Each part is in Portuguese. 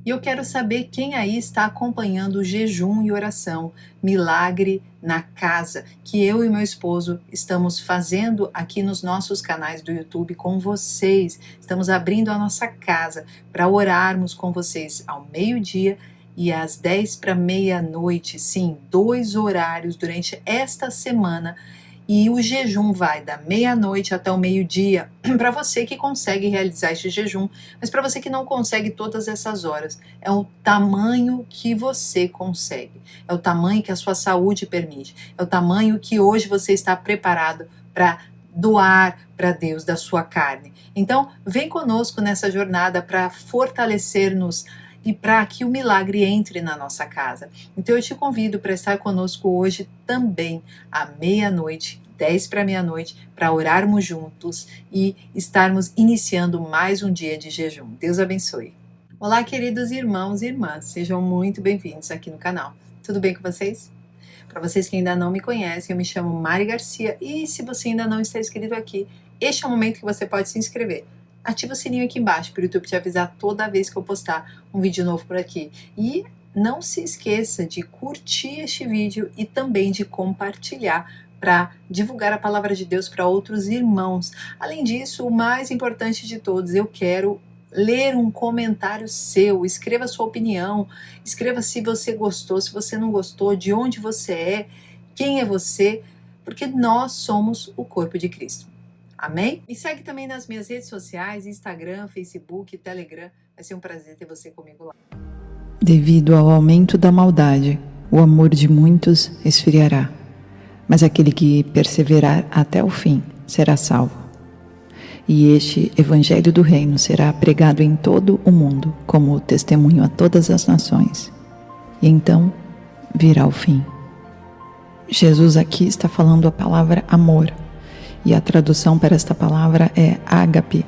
E eu quero saber quem aí está acompanhando o jejum e oração Milagre na Casa, que eu e meu esposo estamos fazendo aqui nos nossos canais do YouTube com vocês. Estamos abrindo a nossa casa para orarmos com vocês ao meio-dia e às 10 para meia-noite. Sim, 2 horários durante esta semana. E o jejum vai da meia-noite até o meio-dia, para você que consegue realizar este jejum, mas para você que não consegue todas essas horas, é o tamanho que você consegue, é o tamanho que a sua saúde permite, é o tamanho que hoje você está preparado para doar para Deus da sua carne. Então, vem conosco nessa jornada para fortalecer-nos e para que o milagre entre na nossa casa. Então eu te convido para estar conosco hoje também à meia-noite, 10 para meia-noite, para orarmos juntos e estarmos iniciando mais um dia de jejum. Deus abençoe. Olá, queridos irmãos e irmãs, sejam muito bem-vindos aqui no canal. Tudo bem com vocês? Para vocês que ainda não me conhecem, eu me chamo Mari Garcia e se você ainda não está inscrito aqui, este é o momento que você pode se inscrever. Ativa o sininho aqui embaixo para o YouTube te avisar toda vez que eu postar um vídeo novo por aqui. E não se esqueça de curtir este vídeo e também de compartilhar para divulgar a palavra de Deus para outros irmãos. Além disso, o mais importante de todos, eu quero ler um comentário seu, escreva sua opinião, escreva se você gostou, se você não gostou, de onde você é, quem é você, porque nós somos o corpo de Cristo. Amém? Me segue também nas minhas redes sociais, Instagram, Facebook, Telegram. Vai ser um prazer ter você comigo lá. Devido ao aumento da maldade, o amor de muitos esfriará, mas aquele que perseverar até o fim será salvo. E este evangelho do reino será pregado em todo o mundo como testemunho a todas as nações. E então virá o fim. Jesus aqui está falando a palavra amor. E a tradução para esta palavra é ágape.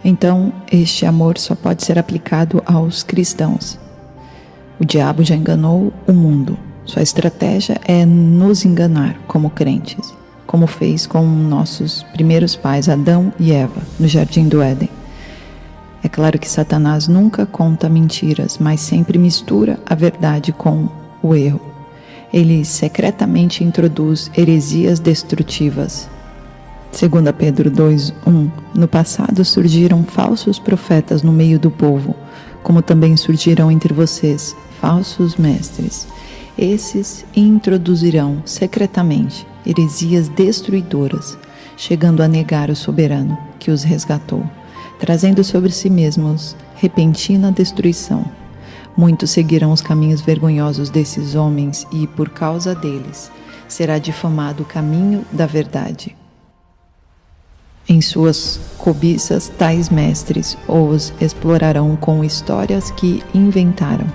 Então, este amor só pode ser aplicado aos cristãos. O diabo já enganou o mundo. Sua estratégia é nos enganar como crentes, como fez com nossos primeiros pais, Adão e Eva, no Jardim do Éden. É claro que Satanás nunca conta mentiras, mas sempre mistura a verdade com o erro. Ele secretamente introduz heresias destrutivas. 2 Pedro 2:1 No passado surgiram falsos profetas no meio do povo, como também surgiram entre vocês falsos mestres. Esses introduzirão secretamente heresias destruidoras, chegando a negar o soberano que os resgatou, trazendo sobre si mesmos repentina destruição. Muitos seguirão os caminhos vergonhosos desses homens e, por causa deles, será difamado o caminho da verdade. Em suas cobiças, tais mestres os explorarão com histórias que inventaram.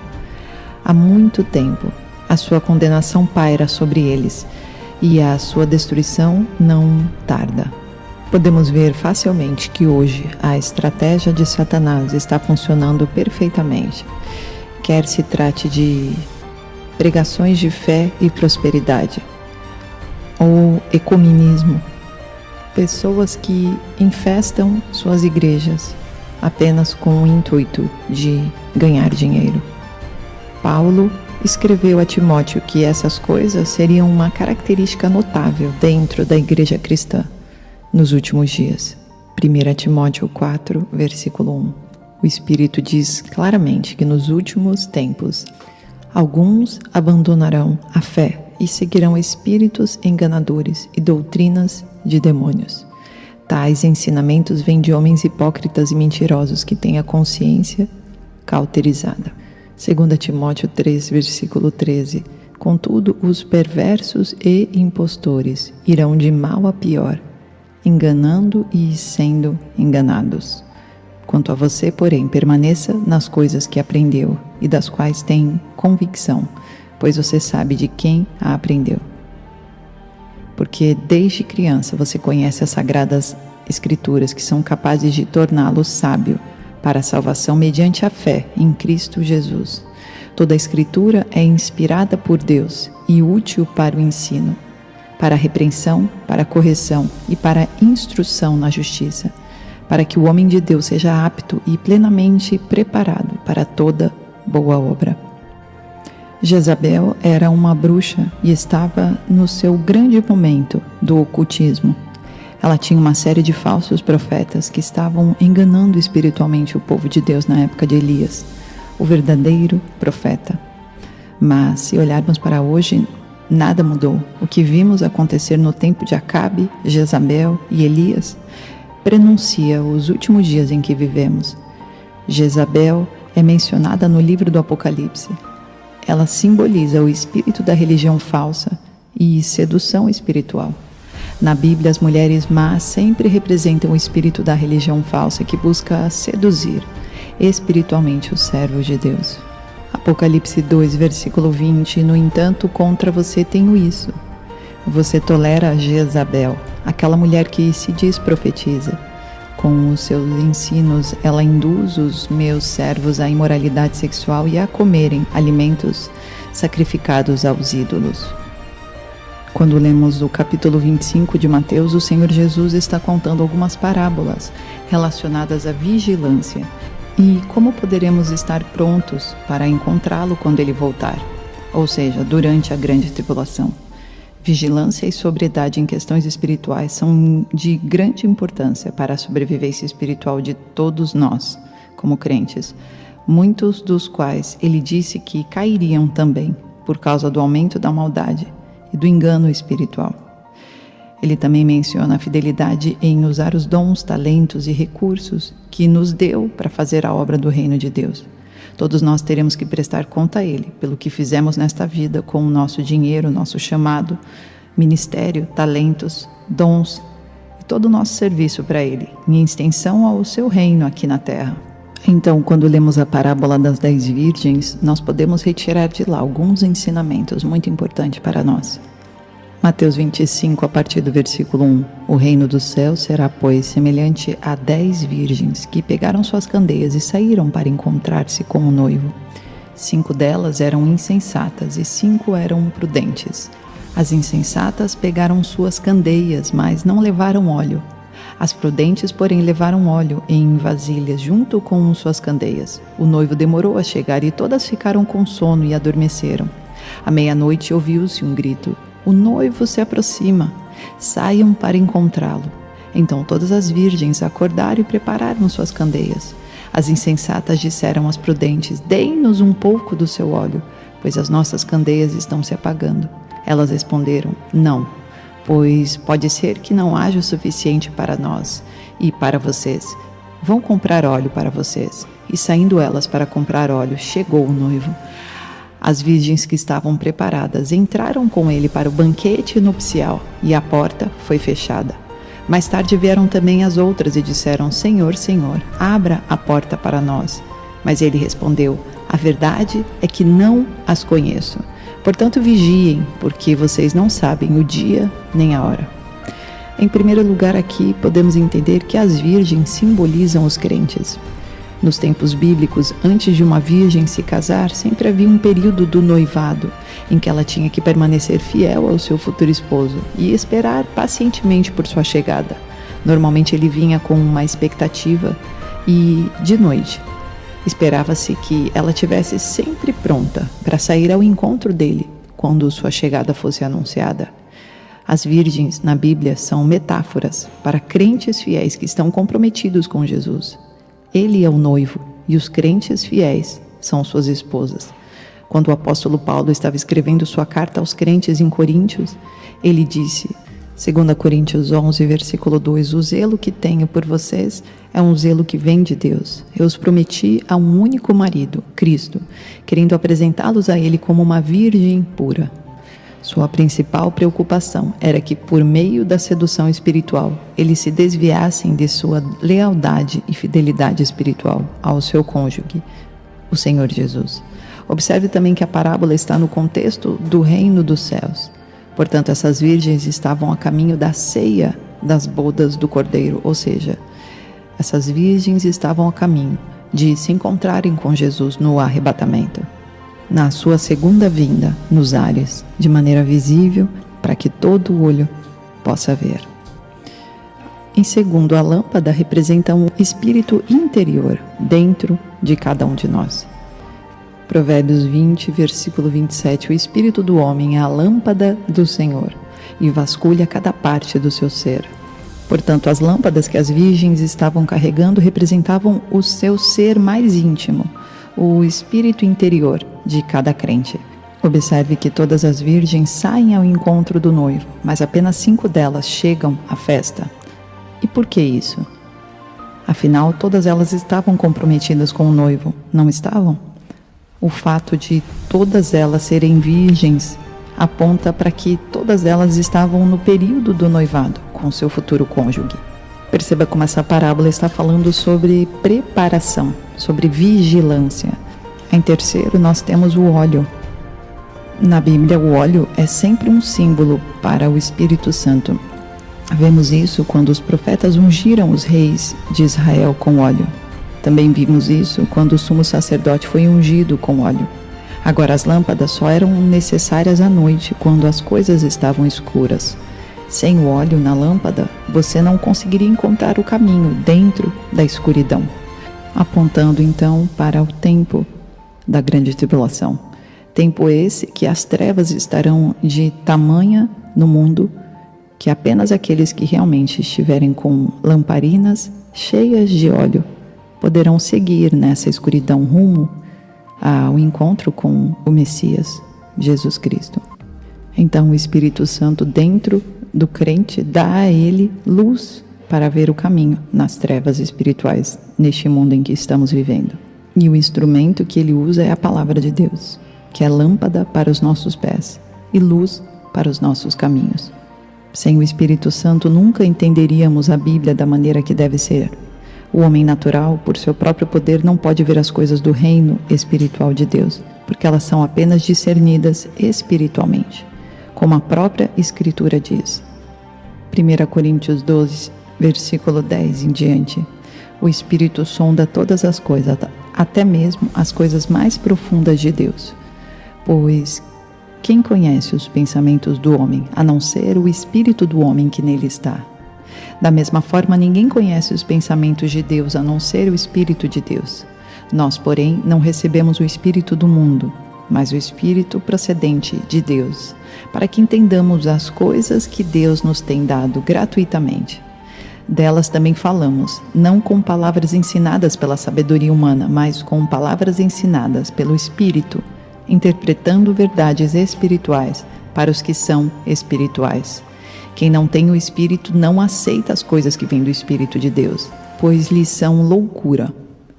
Há muito tempo, a sua condenação paira sobre eles, e a sua destruição não tarda. Podemos ver facilmente que hoje a estratégia de Satanás está funcionando perfeitamente. Quer se trate de pregações de fé e prosperidade, ou ecumenismo, pessoas que infestam suas igrejas apenas com o intuito de ganhar dinheiro. Paulo escreveu a Timóteo que essas coisas seriam uma característica notável dentro da igreja cristã nos últimos dias. 1 Timóteo 4, versículo 1. O Espírito diz claramente que nos últimos tempos alguns abandonarão a fé e seguirão espíritos enganadores e doutrinas de demônios. Tais ensinamentos vêm de homens hipócritas e mentirosos que têm a consciência cauterizada. 2 Timóteo 3, versículo 13. Contudo, os perversos e impostores irão de mal a pior, enganando e sendo enganados. Quanto a você, porém, permaneça nas coisas que aprendeu e das quais tem convicção, pois você sabe de quem a aprendeu. Porque desde criança você conhece as sagradas escrituras que são capazes de torná-lo sábio para a salvação mediante a fé em Cristo Jesus. Toda a escritura é inspirada por Deus e útil para o ensino, para a repreensão, para a correção e para a instrução na justiça, para que o homem de Deus seja apto e plenamente preparado para toda boa obra. Jezabel era uma bruxa e estava no seu grande momento do ocultismo. Ela tinha uma série de falsos profetas que estavam enganando espiritualmente o povo de Deus na época de Elias, o verdadeiro profeta. Mas se olharmos para hoje, nada mudou. O que vimos acontecer no tempo de Acabe, Jezabel e Elias prenuncia os últimos dias em que vivemos. Jezabel é mencionada no livro do Apocalipse. Ela simboliza o espírito da religião falsa e sedução espiritual. Na Bíblia, as mulheres más sempre representam o espírito da religião falsa que busca seduzir espiritualmente os servos de Deus. Apocalipse 2, versículo 20, no entanto, contra você tenho isso. Você tolera Jezabel, aquela mulher que se diz profetiza. Com os seus ensinos, ela induz os meus servos à imoralidade sexual e a comerem alimentos sacrificados aos ídolos. Quando lemos o capítulo 25 de Mateus, o Senhor Jesus está contando algumas parábolas relacionadas à vigilância e como poderemos estar prontos para encontrá-lo quando ele voltar, ou seja, durante a grande tribulação. Vigilância e sobriedade em questões espirituais são de grande importância para a sobrevivência espiritual de todos nós, como crentes, muitos dos quais ele disse que cairiam também por causa do aumento da maldade e do engano espiritual. Ele também menciona a fidelidade em usar os dons, talentos e recursos que nos deu para fazer a obra do reino de Deus. Todos nós teremos que prestar conta a Ele pelo que fizemos nesta vida com o nosso dinheiro, nosso chamado, ministério, talentos, dons e todo o nosso serviço para Ele, em extensão ao seu reino aqui na terra. Então, quando lemos a parábola das 10 virgens, nós podemos retirar de lá alguns ensinamentos muito importantes para nós. Mateus 25, a partir do versículo 1. O reino dos céus será, pois, semelhante a 10 virgens que pegaram suas candeias e saíram para encontrar-se com o noivo. 5 delas eram insensatas e 5 eram prudentes. As insensatas pegaram suas candeias, mas não levaram óleo. As prudentes, porém, levaram óleo em vasilhas junto com suas candeias. O noivo demorou a chegar e todas ficaram com sono e adormeceram. À meia-noite ouviu-se um grito: o noivo se aproxima, saiam para encontrá-lo. Então todas as virgens acordaram e prepararam suas candeias. As insensatas disseram às prudentes: deem-nos um pouco do seu óleo, pois as nossas candeias estão se apagando. Elas responderam: não, pois pode ser que não haja o suficiente para nós e para vocês. Vão comprar óleo para vocês. E saindo elas para comprar óleo, chegou o noivo. As virgens que estavam preparadas entraram com ele para o banquete nupcial e a porta foi fechada. Mais tarde vieram também as outras e disseram: Senhor, Senhor, abra a porta para nós. Mas ele respondeu: a verdade é que não as conheço. Portanto, vigiem, porque vocês não sabem o dia nem a hora. Em primeiro lugar, aqui podemos entender que as virgens simbolizam os crentes. Nos tempos bíblicos, antes de uma virgem se casar, sempre havia um período do noivado, em que ela tinha que permanecer fiel ao seu futuro esposo e esperar pacientemente por sua chegada. Normalmente ele vinha com uma expectativa e, de noite, esperava-se que ela estivesse sempre pronta para sair ao encontro dele quando sua chegada fosse anunciada. As virgens na Bíblia são metáforas para crentes fiéis que estão comprometidos com Jesus. Ele é o noivo e os crentes fiéis são suas esposas. Quando o apóstolo Paulo estava escrevendo sua carta aos crentes em Coríntios, ele disse, 2 Coríntios 11, versículo 2, o zelo que tenho por vocês é um zelo que vem de Deus. Eu os prometi a um único marido, Cristo, querendo apresentá-los a Ele como uma virgem pura. Sua principal preocupação era que, por meio da sedução espiritual, eles se desviassem de sua lealdade e fidelidade espiritual ao seu cônjuge, o Senhor Jesus. Observe também que a parábola está no contexto do reino dos céus. Portanto, essas virgens estavam a caminho da ceia das bodas do Cordeiro, ou seja, essas virgens estavam a caminho de se encontrarem com Jesus no arrebatamento, na sua segunda vinda nos ares, de maneira visível, para que todo olho possa ver. Em segundo, a lâmpada representa um espírito interior dentro de cada um de nós. Provérbios 20, versículo 27. O espírito do homem é a lâmpada do Senhor e vasculha cada parte do seu ser. Portanto, as lâmpadas que as virgens estavam carregando representavam o seu ser mais íntimo, o espírito interior de cada crente. Observe que todas as virgens saem ao encontro do noivo, mas apenas 5 delas chegam à festa. E por que isso? Afinal, todas elas estavam comprometidas com o noivo, não estavam? O fato de todas elas serem virgens aponta para que todas elas estavam no período do noivado com seu futuro cônjuge. Perceba como essa parábola está falando sobre preparação, sobre vigilância. Em terceiro, nós temos o óleo. Na Bíblia, o óleo é sempre um símbolo para o Espírito Santo. Vemos isso quando os profetas ungiram os reis de Israel com óleo. Também vimos isso quando o sumo sacerdote foi ungido com óleo. Agora, as lâmpadas só eram necessárias à noite, quando as coisas estavam escuras. Sem o óleo na lâmpada, você não conseguiria encontrar o caminho dentro da escuridão, apontando então para o tempo da grande tribulação. Tempo esse que as trevas estarão de tamanha no mundo que apenas aqueles que realmente estiverem com lamparinas cheias de óleo poderão seguir nessa escuridão rumo ao encontro com o Messias, Jesus Cristo. Então o Espírito Santo dentro do crente dá a ele luz para ver o caminho nas trevas espirituais neste mundo em que estamos vivendo. E o instrumento que ele usa é a palavra de Deus, que é lâmpada para os nossos pés e luz para os nossos caminhos. Sem o Espírito Santo nunca entenderíamos a Bíblia da maneira que deve ser. O homem natural, por seu próprio poder, não pode ver as coisas do reino espiritual de Deus, porque elas são apenas discernidas espiritualmente, como a própria Escritura diz. 1 Coríntios 12, versículo 10 em diante. O Espírito sonda todas as coisas, até mesmo as coisas mais profundas de Deus. Pois quem conhece os pensamentos do homem, a não ser o Espírito do homem que nele está? Da mesma forma, ninguém conhece os pensamentos de Deus, a não ser o Espírito de Deus. Nós, porém, não recebemos o Espírito do mundo, mas o Espírito procedente de Deus, para que entendamos as coisas que Deus nos tem dado gratuitamente. Delas também falamos, não com palavras ensinadas pela sabedoria humana, mas com palavras ensinadas pelo Espírito, interpretando verdades espirituais para os que são espirituais. Quem não tem o Espírito não aceita as coisas que vêm do Espírito de Deus, pois lhes são loucura,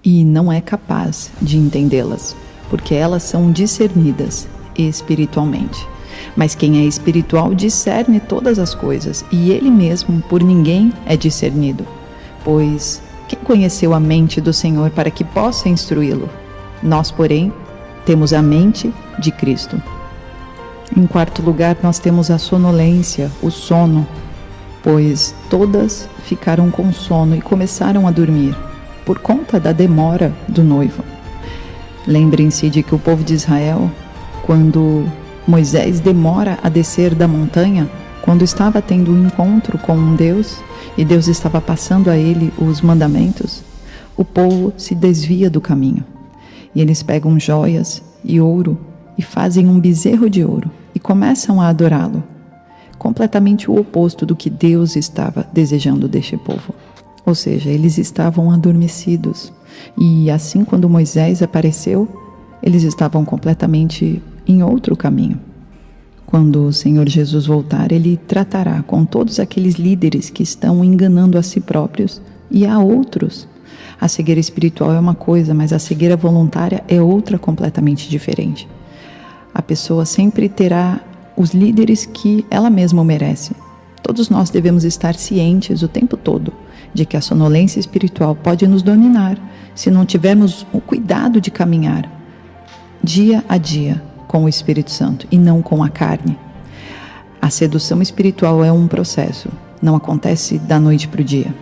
e não é capaz de entendê-las, porque elas são discernidas espiritualmente. Mas quem é espiritual discerne todas as coisas, e ele mesmo por ninguém é discernido. Pois quem conheceu a mente do Senhor para que possa instruí-lo? Nós, porém, temos a mente de Cristo. Em quarto lugar, nós temos a sonolência, o sono, pois todas ficaram com sono e começaram a dormir, por conta da demora do noivo. Lembrem-se de que o povo de Israel, quando Moisés demora a descer da montanha, quando estava tendo um encontro com Deus, e Deus estava passando a ele os mandamentos, o povo se desvia do caminho. E eles pegam joias e ouro e fazem um bezerro de ouro e começam a adorá-lo. Completamente o oposto do que Deus estava desejando deste povo. Ou seja, eles estavam adormecidos. E assim, quando Moisés apareceu, eles estavam completamente em outro caminho. Quando o Senhor Jesus voltar, Ele tratará com todos aqueles líderes que estão enganando a si próprios e a outros. A cegueira espiritual é uma coisa, mas a cegueira voluntária é outra completamente diferente. A pessoa sempre terá os líderes que ela mesma merece. Todos nós devemos estar cientes o tempo todo de que a sonolência espiritual pode nos dominar se não tivermos o cuidado de caminhar dia a dia com o Espírito Santo e não com a carne. A sedução espiritual é um processo, não acontece da noite para o dia.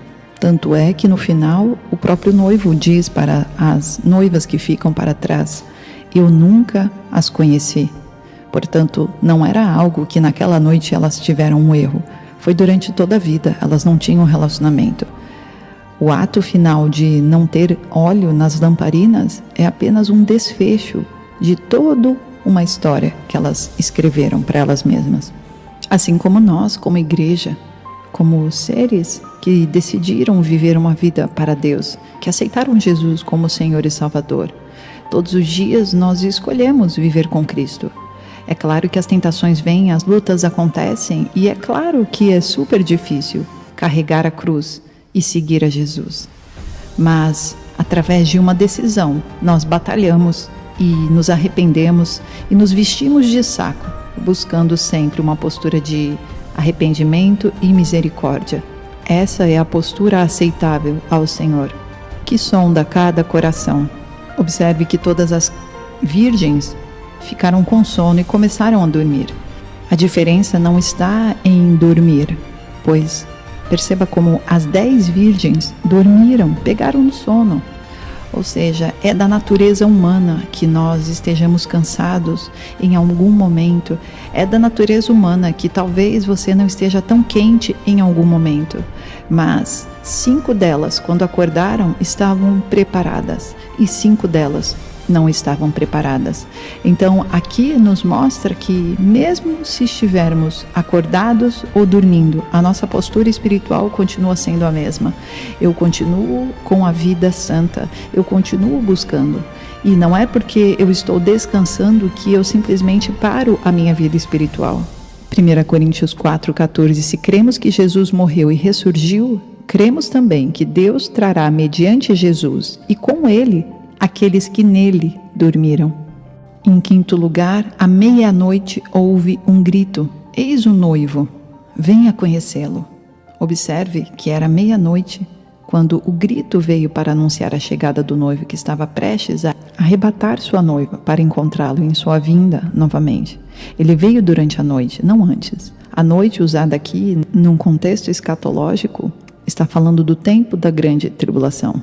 Tanto é que no final o próprio noivo diz para as noivas que ficam para trás: eu nunca as conheci. Portanto, não era algo que naquela noite elas tiveram um erro. Foi durante toda a vida, elas não tinham relacionamento. O ato final de não ter óleo nas lamparinas é apenas um desfecho de toda uma história que elas escreveram para elas mesmas. Assim como nós, como igreja, como seres que decidiram viver uma vida para Deus, que aceitaram Jesus como Senhor e Salvador. Todos os dias nós escolhemos viver com Cristo. É claro que as tentações vêm, as lutas acontecem e é claro que é super difícil carregar a cruz e seguir a Jesus. Mas, através de uma decisão, nós batalhamos e nos arrependemos e nos vestimos de saco, buscando sempre uma postura de arrependimento e misericórdia. Essa é a postura aceitável ao Senhor, que sonda cada coração. Observe que todas as virgens ficaram com sono e começaram a dormir. A diferença não está em dormir, pois perceba como as 10 virgens dormiram, pegaram no sono. Ou seja, é da natureza humana que nós estejamos cansados em algum momento. É da natureza humana que talvez você não esteja tão quente em algum momento. Mas 5 delas, quando acordaram, estavam preparadas. E 5 delas não estavam preparadas. Então, aqui nos mostra que mesmo se estivermos acordados ou dormindo, a nossa postura espiritual continua sendo a mesma. Eu continuo com a vida santa, eu continuo buscando. E não é porque eu estou descansando que eu simplesmente paro a minha vida espiritual. 1 Coríntios 4,14: se cremos que Jesus morreu e ressurgiu, cremos também que Deus trará mediante Jesus e com ele aqueles que nele dormiram. Em 5º lugar, à meia-noite houve um grito: eis o noivo, venha conhecê-lo. Observe que era meia-noite quando o grito veio para anunciar a chegada do noivo, que estava prestes a arrebatar sua noiva para encontrá-lo em sua vinda novamente. Ele veio durante a noite, não antes. A noite, usada aqui num contexto escatológico, está falando do tempo da grande tribulação.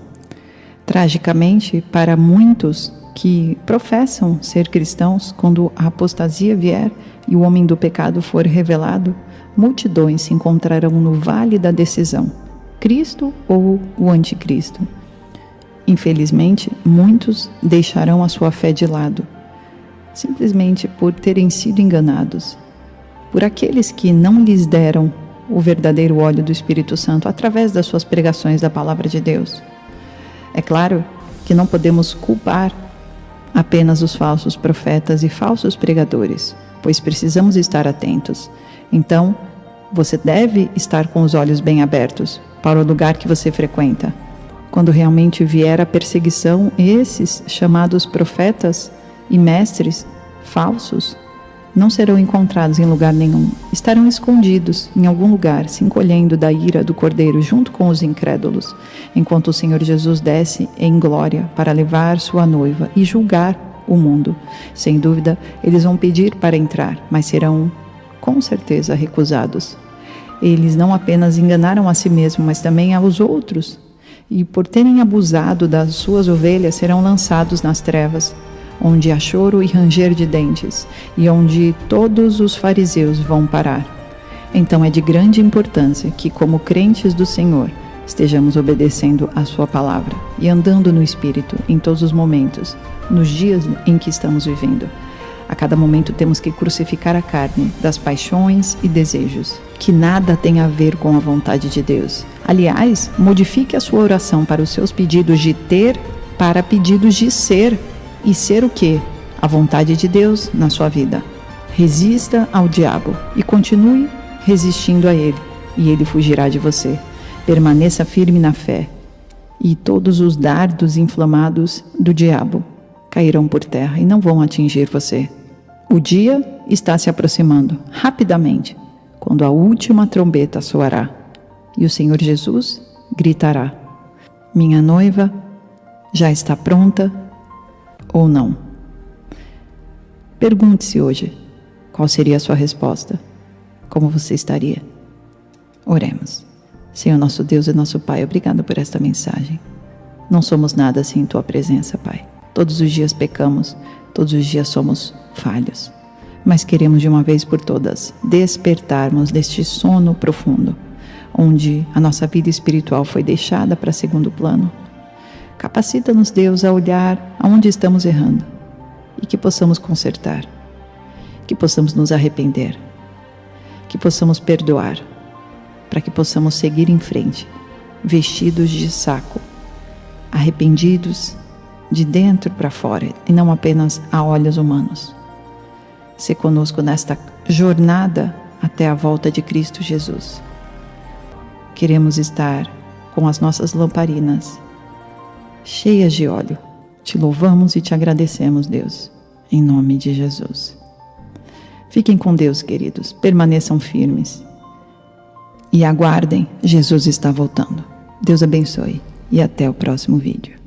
Tragicamente, para muitos que professam ser cristãos, quando a apostasia vier e o homem do pecado for revelado, multidões se encontrarão no vale da decisão, Cristo ou o anticristo. Infelizmente, muitos deixarão a sua fé de lado, simplesmente por terem sido enganados, por aqueles que não lhes deram o verdadeiro óleo do Espírito Santo através das suas pregações da Palavra de Deus. É claro que não podemos culpar apenas os falsos profetas e falsos pregadores, pois precisamos estar atentos. Então, você deve estar com os olhos bem abertos para o lugar que você frequenta. Quando realmente vier a perseguição, esses chamados profetas e mestres falsos não serão encontrados em lugar nenhum. Estarão escondidos em algum lugar, se encolhendo da ira do Cordeiro junto com os incrédulos, enquanto o Senhor Jesus desce em glória para levar sua noiva e julgar o mundo. Sem dúvida, eles vão pedir para entrar, mas serão, com certeza, recusados. Eles não apenas enganaram a si mesmos, mas também aos outros. E por terem abusado das suas ovelhas, serão lançados nas trevas, onde há choro e ranger de dentes, e onde todos os fariseus vão parar. Então é de grande importância que, como crentes do Senhor, estejamos obedecendo a sua palavra e andando no Espírito em todos os momentos, nos dias em que estamos vivendo. A cada momento temos que crucificar a carne das paixões e desejos, que nada tem a ver com a vontade de Deus. Aliás, modifique a sua oração para os seus pedidos de ter para pedidos de ser. E ser o quê? A vontade de Deus na sua vida. Resista ao diabo e continue resistindo a ele, e ele fugirá de você. Permaneça firme na fé, e todos os dardos inflamados do diabo cairão por terra e não vão atingir você. O dia está se aproximando rapidamente, quando a última trombeta soará, e o Senhor Jesus gritará: minha noiva já está pronta ou não? Pergunte-se hoje, qual seria a sua resposta? Como você estaria? Oremos. Senhor nosso Deus e nosso Pai, obrigado por esta mensagem. Não somos nada sem Tua presença, Pai. Todos os dias pecamos, todos os dias somos falhos. mas queremos de uma vez por todas despertarmos deste sono profundo, onde a nossa vida espiritual foi deixada para segundo plano. Capacita-nos, Deus, a olhar aonde estamos errando e que possamos consertar, que possamos nos arrepender, que possamos perdoar, para que possamos seguir em frente, vestidos de saco, arrependidos de dentro para fora e não apenas a olhos humanos. Se conosco nesta jornada até a volta de Cristo Jesus. Queremos estar com as nossas lamparinas cheias de óleo. Te louvamos e te agradecemos, Deus, em nome de Jesus. Fiquem com Deus, queridos, permaneçam firmes e aguardem, Jesus está voltando. Deus abençoe e até o próximo vídeo.